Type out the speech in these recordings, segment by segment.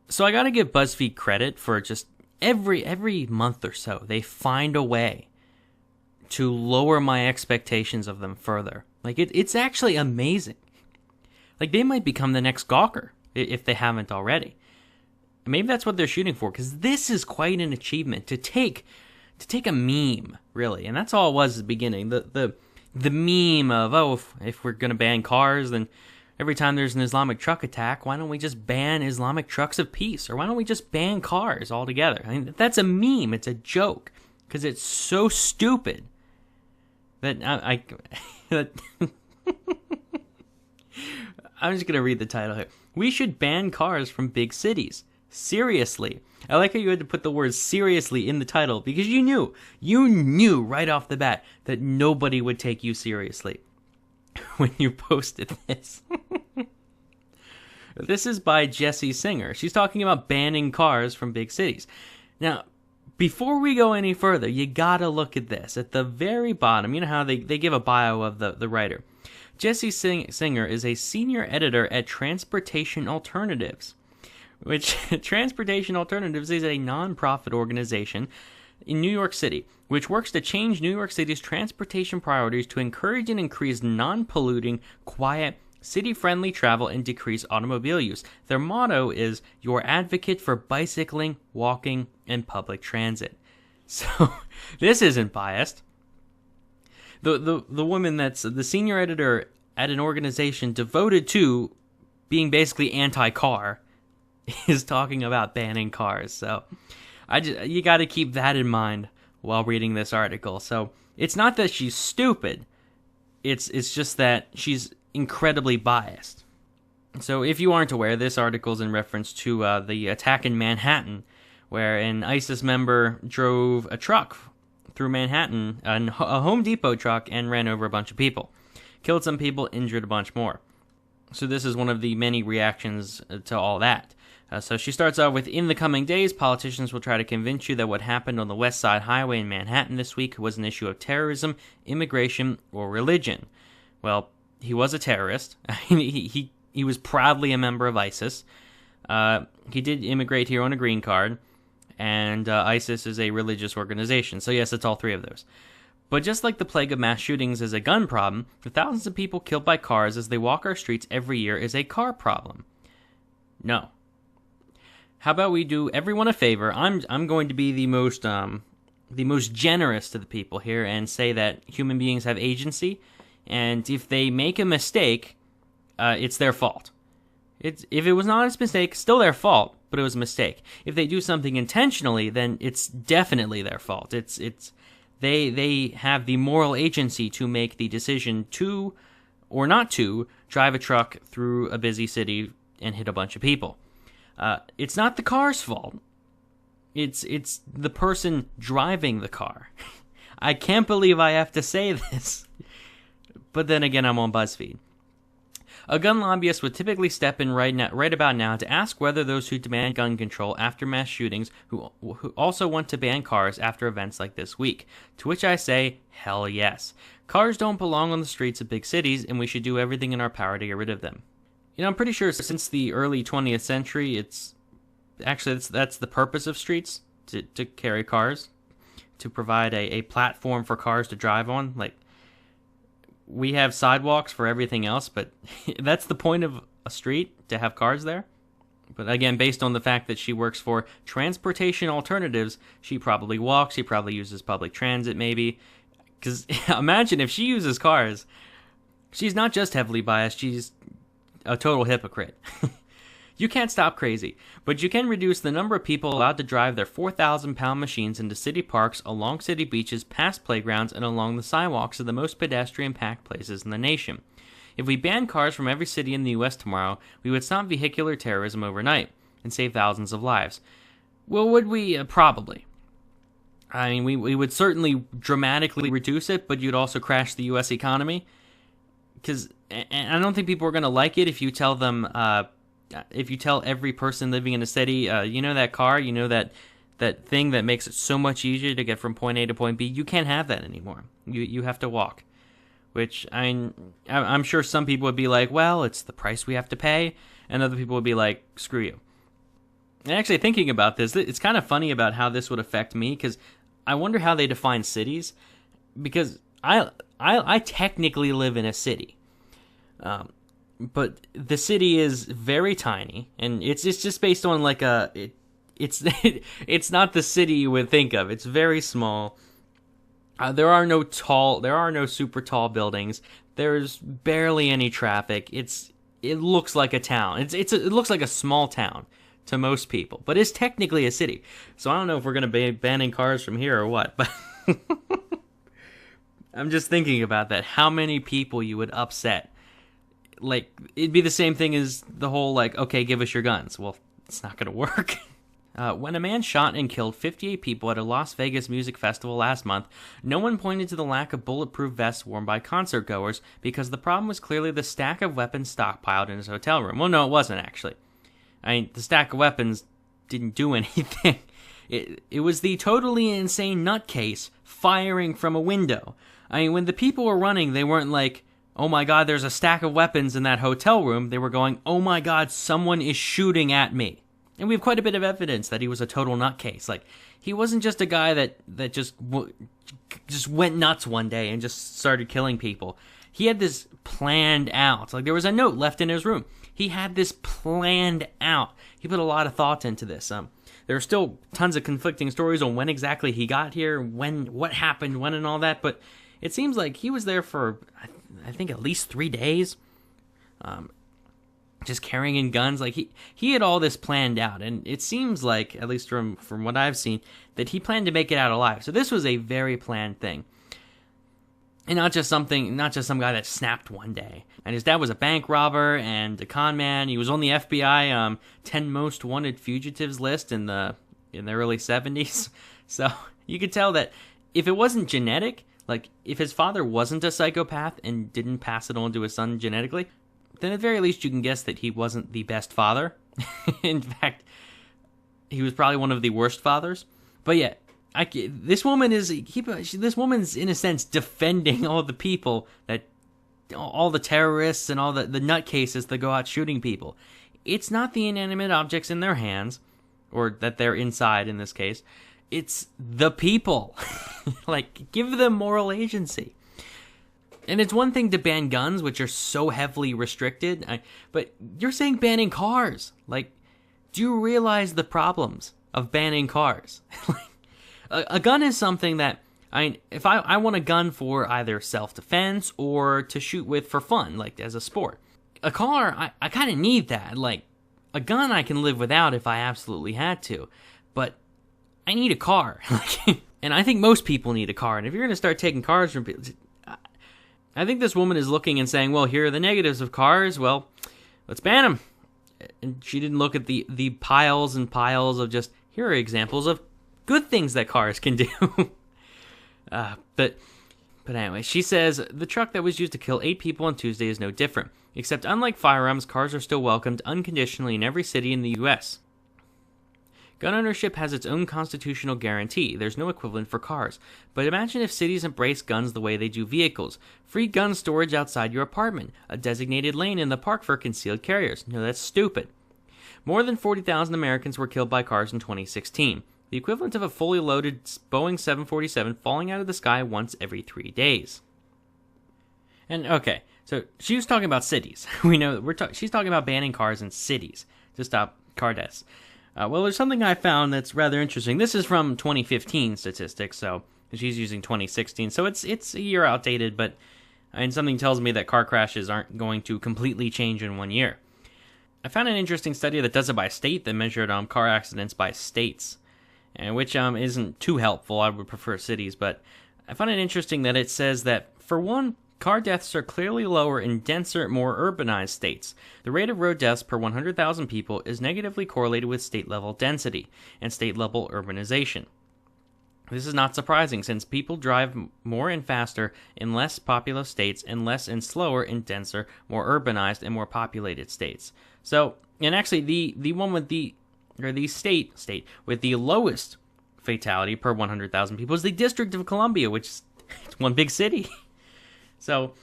So I gotta give BuzzFeed credit for just every month or so, they find a way to lower my expectations of them further. Like, it's actually amazing. Like, they might become the next Gawker, if they haven't already. Maybe that's what they're shooting for, because this is quite an achievement to take a meme, really. And that's all it was at the beginning. The meme of, oh, if we're going to ban cars, then every time there's an Islamic truck attack, why don't we just ban Islamic trucks of peace? Or why don't we just ban cars altogether? I mean, that's a meme. It's a joke. Because it's so stupid that I'm just going to read the title here. We should ban cars from big cities. Seriously. I like how you had to put the word seriously in the title because you knew right off the bat that nobody would take you seriously when you posted this. This is by Jessie Singer. She's talking about banning cars from big cities. Now, before we go any further, you gotta look at this. At the very bottom, you know how they give a bio of the writer. Jessie Singer is a senior editor at Transportation Alternatives, which Transportation Alternatives is a non-profit organization in New York City, which works to change New York City's transportation priorities to encourage and increase non-polluting, quiet, city-friendly travel and decrease automobile use. Their motto is, your advocate for bicycling, walking, and public transit. So, this isn't biased. The woman that's the senior editor at an organization devoted to being basically anti-car is talking about banning cars. So you got to keep that in mind while reading this article. So it's not that she's stupid. It's just that she's incredibly biased. So if you aren't aware, this article is in reference to the attack in Manhattan, where an ISIS member drove a truck through Manhattan, a Home Depot truck, and ran over a bunch of people. Killed some people, injured a bunch more. So this is one of the many reactions to all that. So she starts out with, in the coming days, politicians will try to convince you that what happened on the West Side Highway in Manhattan this week was an issue of terrorism, immigration, or religion. Well, he was a terrorist. He was proudly a member of ISIS. He did immigrate here on a green card, and ISIS is a religious organization. So yes, it's all three of those. But just like the plague of mass shootings is a gun problem, the thousands of people killed by cars as they walk our streets every year is a car problem. No. How about we do everyone a favor? I'm going to be the most generous to the people here and say that human beings have agency, and if they make a mistake, it's their fault. If it was not a mistake, still their fault, but it was a mistake. If they do something intentionally, then it's definitely their fault. They have the moral agency to make the decision to or not to drive a truck through a busy city and hit a bunch of people. It's not the car's fault. It's the person driving the car. I can't believe I have to say this. But then again, I'm on Buzzfeed. A gun lobbyist would typically step in right about now to ask whether those who demand gun control after mass shootings who also want to ban cars after events like this week. To which I say, hell yes. Cars don't belong on the streets of big cities, and we should do everything in our power to get rid of them. You know, I'm pretty sure since the early 20th century, that's the purpose of streets, to carry cars, to provide a platform for cars to drive on. Like, we have sidewalks for everything else, but that's the point of a street, to have cars there. But again, based on the fact that she works for Transportation Alternatives, she probably walks, she probably uses public transit maybe. Because imagine if she uses cars, she's not just heavily biased, she's a total hypocrite. You can't stop crazy, but you can reduce the number of people allowed to drive their 4,000-pound machines into city parks, along city beaches, past playgrounds, and along the sidewalks of the most pedestrian-packed places in the nation. If we banned cars from every city in the U.S. tomorrow, we would stop vehicular terrorism overnight and save thousands of lives. Well, would we? Probably. I mean, we would certainly dramatically reduce it, but you'd also crash the U.S. economy. Because I don't think people are going to like it if you tell them... if you tell every person living in a city, you know that car, you know that thing that makes it so much easier to get from point A to point B, you can't have that anymore. You have to walk. Which, I'm sure some people would be like, well, it's the price we have to pay. And other people would be like, screw you. And actually, thinking about this, it's kind of funny about how this would affect me, because I wonder how they define cities, because I technically live in a city, but the city is very tiny, and it's just based on like it's not the city you would think of. It's very small. There are no super tall buildings. There's barely any traffic. It looks like a town. It looks like a small town to most people, but it's technically a city. So I don't know if we're gonna be banning cars from here or what, but I'm just thinking about that. How many people you would upset? Like, it'd be the same thing as the whole, like, okay, give us your guns. Well, it's not gonna work. When a man shot and killed 58 people at a Las Vegas music festival last month, no one pointed to the lack of bulletproof vests worn by concert goers, because the problem was clearly the stack of weapons stockpiled in his hotel room. Well, no, it wasn't, actually. I mean, the stack of weapons didn't do anything. It was the totally insane nutcase firing from a window. I mean, when the people were running, they weren't like, oh my god, there's a stack of weapons in that hotel room. They were going, oh my god, someone is shooting at me. And we have quite a bit of evidence that he was a total nutcase. Like, he wasn't just a guy that just went nuts one day and just started killing people. He had this planned out. Like, there was a note left in his room. He had this planned out. He put a lot of thought into this. There are still tons of conflicting stories on when exactly he got here, what happened, when, and all that. But it seems like he was there for, I think, at least 3 days. Just carrying in guns. Like, he had all this planned out, and it seems like, at least from what I've seen, that he planned to make it out alive. So this was a very planned thing, and not just some guy that snapped one day. And his dad was a bank robber and a con man. He was on the FBI 10 most wanted fugitives list in the early 70s. So you could tell that if it wasn't genetic, like if his father wasn't a psychopath and didn't pass it on to his son genetically, then at the very least you can guess that he wasn't the best father. In fact, he was probably one of the worst fathers. But yeah, this woman's in a sense defending all the people, all the terrorists and all the nutcases that go out shooting people. It's not the inanimate objects in their hands, or that they're inside in this case. It's the people. Like, give them moral agency. And it's one thing to ban guns, which are so heavily restricted, but you're saying banning cars. Like, do you realize the problems of banning cars? A gun is something that, if I want a gun for either self-defense or to shoot with for fun, like as a sport. A car, I kind of need that. Like, a gun I can live without if I absolutely had to, but I need a car. And I think most people need a car, and if you're going to start taking cars from people, I think this woman is looking and saying, well, here are the negatives of cars. Well, let's ban them. And she didn't look at the piles and piles of just, here are examples of good things that cars can do. But anyway, she says, the truck that was used to kill 8 people on Tuesday is no different. Except unlike firearms, cars are still welcomed unconditionally in every city in the U.S. Gun ownership has its own constitutional guarantee. There's no equivalent for cars. But imagine if cities embrace guns the way they do vehicles. Free gun storage outside your apartment. A designated lane in the park for concealed carriers. No, that's stupid. More than 40,000 Americans were killed by cars in 2016. The equivalent of a fully loaded Boeing 747 falling out of the sky once every 3 days. And, okay, so she was talking about cities. We know that she's talking about banning cars in cities to stop car deaths. Well, there's something I found that's rather interesting. This is from 2015 statistics, so she's using 2016, so it's a year outdated, but something tells me that car crashes aren't going to completely change in 1 year. I found an interesting study that does it by state that measured car accidents by states, and which isn't too helpful. I would prefer cities, but I found it interesting that it says that, for one, car deaths are clearly lower in denser, more urbanized states. The rate of road deaths per 100,000 people is negatively correlated with state-level density and state-level urbanization. This is not surprising, since people drive more and faster in less populous states and less and slower in denser, more urbanized, and more populated states. So, and actually, the one with the state with the lowest fatality per 100,000 people is the District of Columbia, which is one big city. So,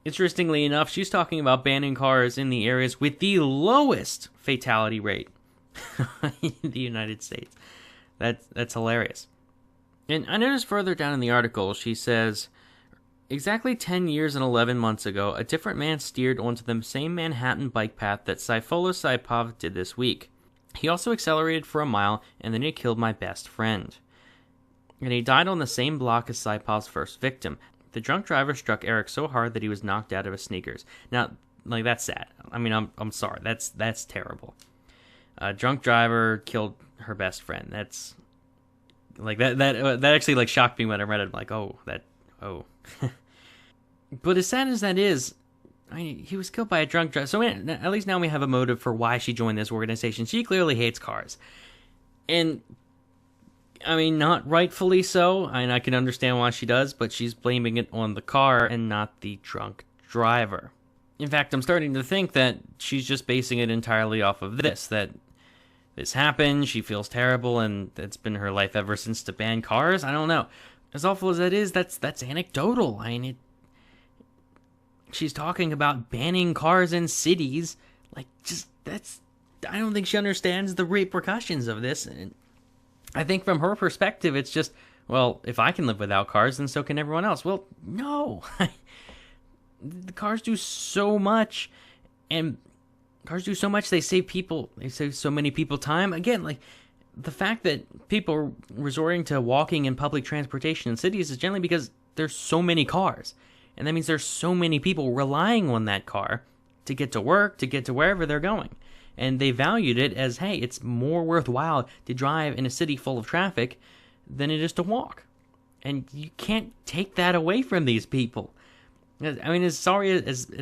interestingly enough, she's talking about banning cars in the areas with the lowest fatality rate in the United States. That's hilarious. And I noticed further down in the article, she says, exactly 10 years and 11 months ago, a different man steered onto the same Manhattan bike path that Sayfullo Saipov did this week. He also accelerated for a mile, and then he killed my best friend. And he died on the same block as Saipov's first victim. The drunk driver struck Eric so hard that he was knocked out of his sneakers. Now, like, that's sad. I mean, I'm sorry. That's terrible. A drunk driver killed her best friend. That's like that actually like shocked me when I read it. I'm like, oh. But as sad as that is, I mean, he was killed by a drunk driver. So at least now we have a motive for why she joined this organization. She clearly hates cars, and I mean, not rightfully so. I mean, I can understand why she does, but she's blaming it on the car and not the drunk driver. In fact, I'm starting to think that she's just basing it entirely off of this, that this happened, she feels terrible, and it's been her life ever since to ban cars. I don't know. As awful as that is, that's anecdotal. I mean, she's talking about banning cars in cities. Like, I don't think she understands the repercussions of this. And I think from her perspective, it's just, well, if I can live without cars, then so can everyone else. Well, no. The cars do so much, and cars do so much, they save so many people time. Again, like, the fact that people are resorting to walking and public transportation in cities is generally because there's so many cars. And that means there's so many people relying on that car to get to work, to get to wherever they're going. And they valued it as, hey, it's more worthwhile to drive in a city full of traffic than it is to walk. And you can't take that away from these people. I mean, as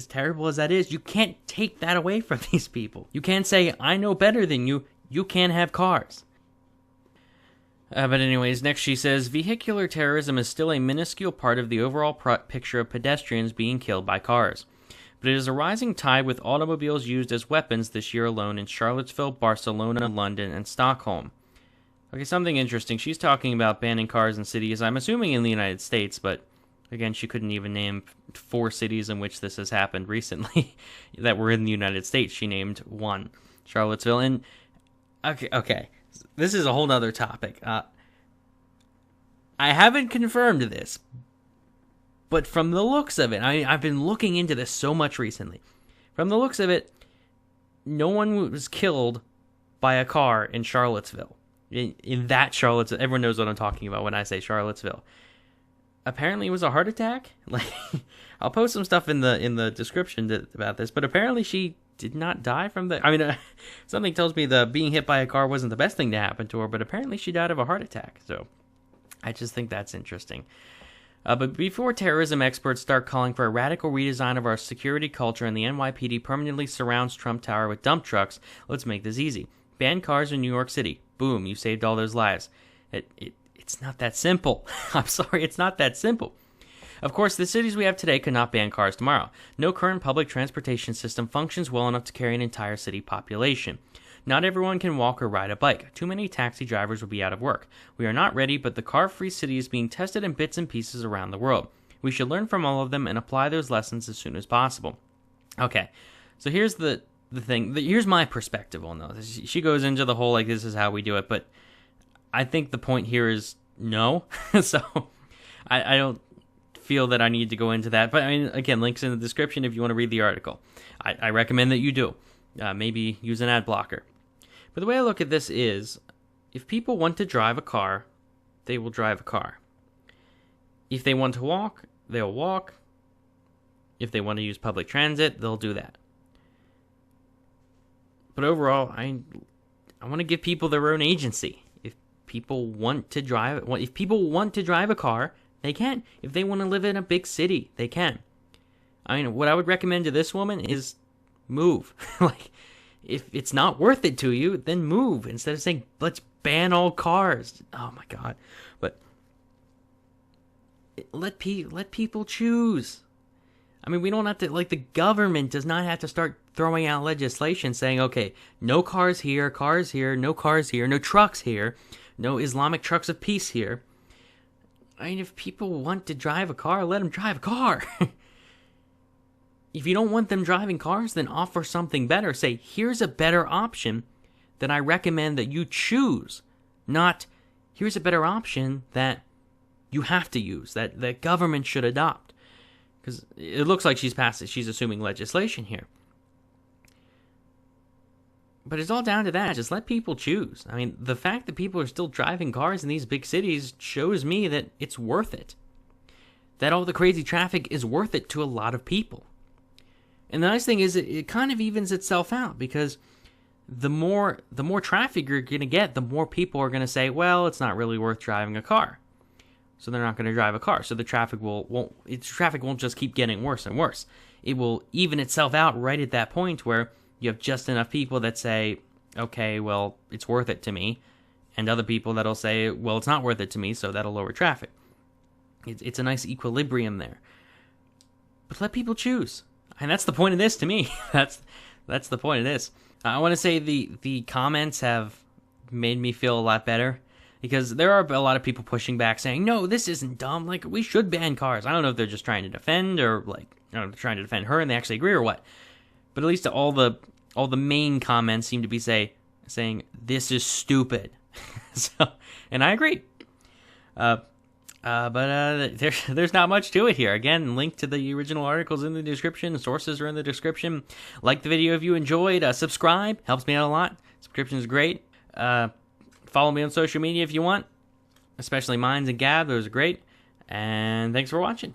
terrible as that is, you can't take that away from these people. You can't say, I know better than you. You can't have cars. But anyways, next she says, vehicular terrorism is still a minuscule part of the overall picture of pedestrians being killed by cars. But it is a rising tide with automobiles used as weapons this year alone in Charlottesville, Barcelona, London, and Stockholm. Okay, something interesting. She's talking about banning cars in cities, I'm assuming in the United States, but again, she couldn't even name 4 cities in which this has happened recently that were in the United States. She named one, Charlottesville. And okay. This is a whole nother topic. I haven't confirmed this, but from the looks of it, I've been looking into this so much recently. From the looks of it, no one was killed by a car in Charlottesville. In that Charlottesville, everyone knows what I'm talking about when I say Charlottesville. Apparently, it was a heart attack. Like, I'll post some stuff in the description about this, but apparently she did not die from the. I mean, something tells me the being hit by a car wasn't the best thing to happen to her, but apparently she died of a heart attack. So, I just think that's interesting. But before terrorism experts start calling for a radical redesign of our security culture and the NYPD permanently surrounds Trump Tower with dump trucks, let's make this easy. Ban cars in New York City. Boom, you saved all those lives. It's not that simple. I'm sorry, it's not that simple. Of course, the cities we have today could not ban cars tomorrow. No current public transportation system functions well enough to carry an entire city population. Not everyone can walk or ride a bike. Too many taxi drivers would be out of work. We are not ready, but the car-free city is being tested in bits and pieces around the world. We should learn from all of them and apply those lessons as soon as possible. Okay, so here's the thing. Here's my perspective on this. She goes into the whole, like, this is how we do it, but I think the point here is no. So I don't feel that I need to go into that. But I mean, again, links in the description if you want to read the article. I recommend that you do. Maybe use an ad blocker. But the way I look at this is, if people want to drive a car, they will drive a car. If they want to walk, they'll walk. If they want to use public transit, they'll do that. But overall, I want to give people their own agency. If people want to drive a car, they can. If they want to live in a big city, they can. I mean, what I would recommend to this woman is move. Like, if it's not worth it to you, then move instead of saying, let's ban all cars. Oh my God. But let people choose. I mean, we don't have to, like, the government does not have to start throwing out legislation saying, okay, no cars here, no cars here, no trucks here, no Islamic trucks of peace here. I mean, if people want to drive a car, let them drive a car. If you don't want them driving cars, then offer something better. Say, here's a better option then I recommend that you choose, not here's a better option that you have to use, that the government should adopt. Because it looks like she's assuming legislation here. But it's all down to that. Just let people choose. I mean, the fact that people are still driving cars in these big cities shows me that it's worth it. That all the crazy traffic is worth it to a lot of people. And the nice thing is it kind of evens itself out, because the more traffic you're going to get, the more people are going to say, well, it's not really worth driving a car. So they're not going to drive a car. So the traffic won't just keep getting worse and worse. It will even itself out right at that point where you have just enough people that say, okay, well, it's worth it to me, and other people that'll say, well, it's not worth it to me, so that'll lower traffic. It's a nice equilibrium there. But let people choose. And that's the point of this to me. That's the point of this. I want to say the comments have made me feel a lot better, because there are a lot of people pushing back saying, no, this isn't dumb. Like, we should ban cars. I don't know if they're just trying to defend, or like, I don't know, trying to defend her and they actually agree or what. But at least all the main comments seem to be saying this is stupid. And I agree. But there's not much to it here. Again, link to the original articles in the description. Sources are in the description. Like the video if you enjoyed. Subscribe. Helps me out a lot. Subscription is great. Follow me on social media if you want. Especially Minds and Gab. Those are great. And thanks for watching.